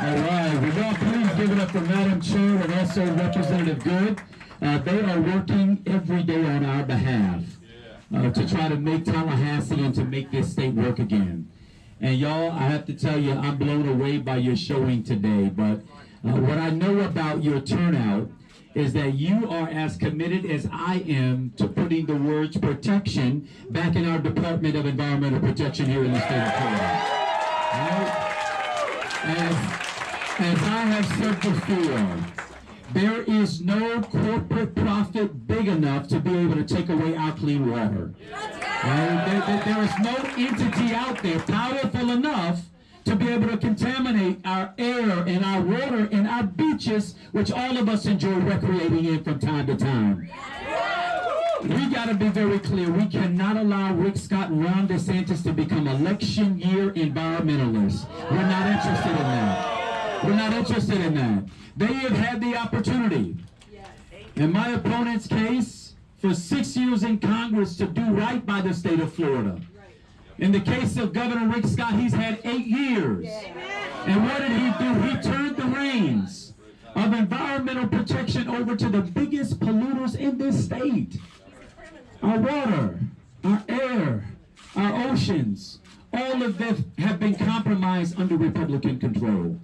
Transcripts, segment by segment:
All right, well, y'all please give it up for Madam Chair and also Representative Good. They are working every day on our behalf to try to make Tallahassee and to make this state work again. And y'all, I have to tell you, I'm blown away by your showing today. But what I know about your turnout is that you are as committed as I am to putting the words protection back in our Department of Environmental Protection here in the state of Florida. Right? As I have said before, there is no corporate profit big enough to be able to take away our clean water. Right? There is no entity out there powerful enough to be able to contaminate our air and our water and our beaches, which all of us enjoy recreating in from time to time. We got to be very clear. We cannot allow Rick Scott and Ron DeSantis to become election year environmentalists. We're not interested in that. We're not interested in that. They have had the opportunity, in my opponent's case, for 6 years in Congress to do right by the state of Florida. In the case of Governor Rick Scott, he's had 8 years. And what did he do? He turned the reins of environmental protection over to the biggest polluters in this state. Our water, our air, our oceans, all of them have been compromised under Republican control.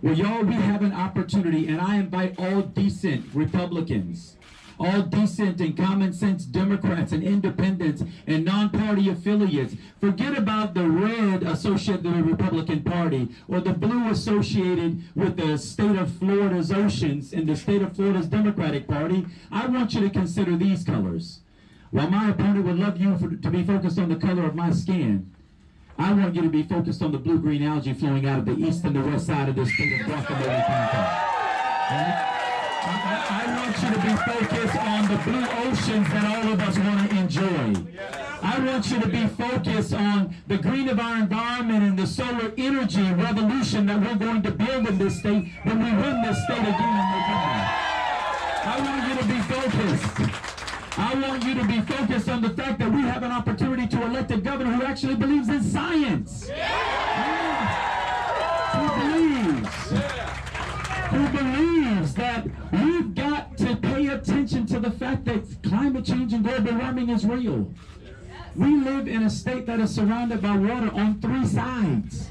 Well, y'all, we have an opportunity, and I invite all decent Republicans, all decent and common sense Democrats and independents and non-party affiliates. Forget about the red associated with the Republican Party or the blue associated with the state of Florida's oceans and the state of Florida's Democratic Party. I want you to consider these colors. While my opponent would love you to be focused on the color of my skin, I want you to be focused on the blue-green algae flowing out of the east and the west side of this state of guacamole content. I want you to be focused on the blue oceans that all of us want to enjoy. I want you to be focused on the green of our environment and the solar energy revolution that we're going to build in this state when we win this state again in November. I want you to be focused. I want you to be focused on the fact that we have an opportunity to elect a governor who actually believes in science. Who believes that we've got to pay attention to the fact that climate change and global warming is real. We live in a state that is surrounded by water on 3 sides.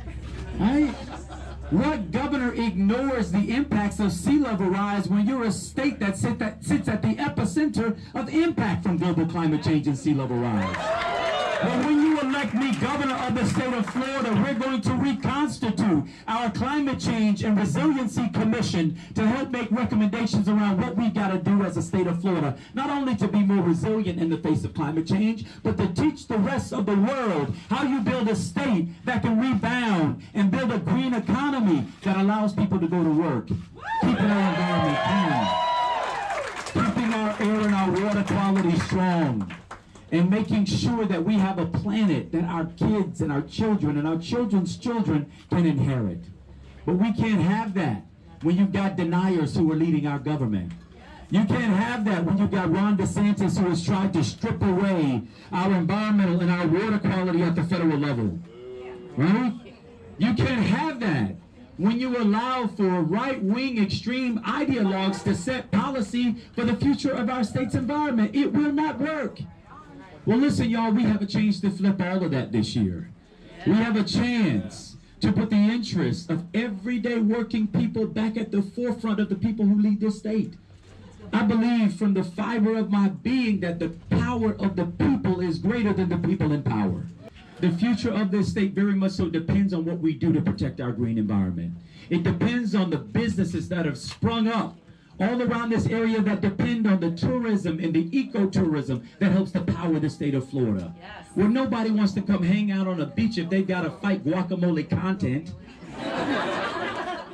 Right? What governor ignores the impacts of sea level rise when you're a state that sits at the epicenter of impact from global climate change and sea level rise? Well, when you elect me governor of the state of Florida, we're going to reconstitute our Climate Change and Resiliency Commission to help make recommendations around what we've got to do as a state of Florida, not only to be more resilient in the face of climate change, but to teach the rest of the world how you build a state that can rebound and build a green economy that allows people to go to work, keeping our environment clean, keeping our air and our water quality strong, and making sure that we have a planet that our kids and our children and our children's children can inherit. But we can't have that when you've got deniers who are leading our government. You can't have that when you've got Ron DeSantis who has tried to strip away our environmental and our water quality at the federal level. Right? You can't have that when you allow for right-wing extreme ideologues to set policy for the future of our state's environment. It will not work. Well, listen, y'all, we have a chance to flip all of that this year. We have a chance to put the interests of everyday working people back at the forefront of the people who lead this state. I believe from the fiber of my being that the power of the people is greater than the people in power. The future of this state very much so depends on what we do to protect our green environment. It depends on the businesses that have sprung up all around this area that depend on the tourism and the ecotourism that helps to power the state of Florida. Yes. Where nobody wants to come hang out on a beach if they've got to fight guacamole content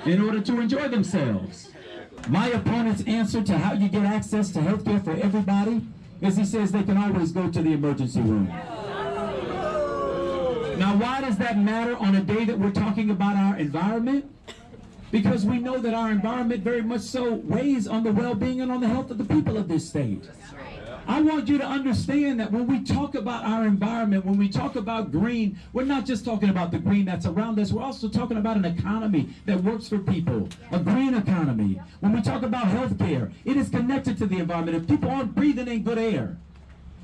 in order to enjoy themselves. My opponent's answer to how you get access to health care for everybody is he says they can always go to the emergency room. Now, why does that matter on a day that we're talking about our environment? Because we know that our environment very much so weighs on the well-being and on the health of the people of this state. I want you to understand that when we talk about our environment, when we talk about green, we're not just talking about the green that's around us. We're also talking about an economy that works for people, a green economy. When we talk about healthcare, it is connected to the environment. If people aren't breathing in good air,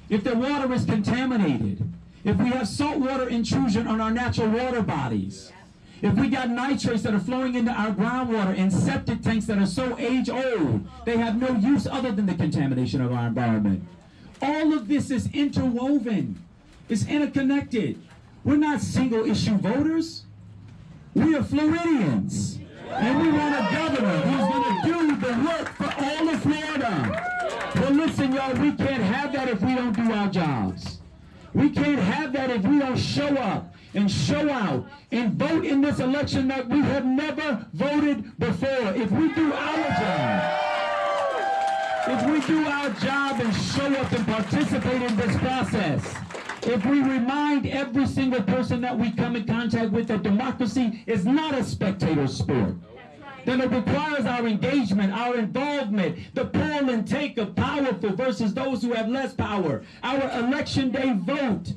if their water is contaminated, if we have saltwater intrusion on our natural water bodies, if we got nitrates that are flowing into our groundwater and septic tanks that are so age-old, they have no use other than the contamination of our environment. All of this is interwoven. It's interconnected. We're not single-issue voters. We are Floridians. And we want a governor who's going to do the work for all of Florida. But listen, y'all, we can't have that if we don't do our jobs. We can't have that if we don't show up and show out and vote in this election that we have never voted before. If we do our job and show up and participate in this process, if we remind every single person that we come in contact with that democracy is not a spectator sport, then it requires our engagement, our involvement, the pull and take of powerful versus those who have less power. Our election day vote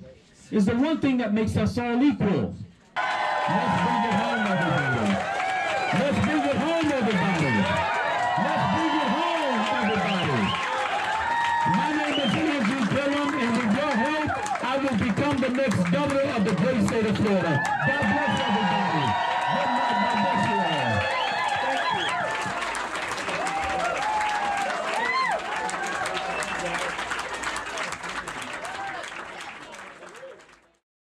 is the one thing that makes us all equal. Let's bring it home, everybody. Let's bring it home, everybody. Let's bring it home, everybody. My name is Andrew Gillum, and with your help, I will become the next governor of the great state of Florida. God bless everybody.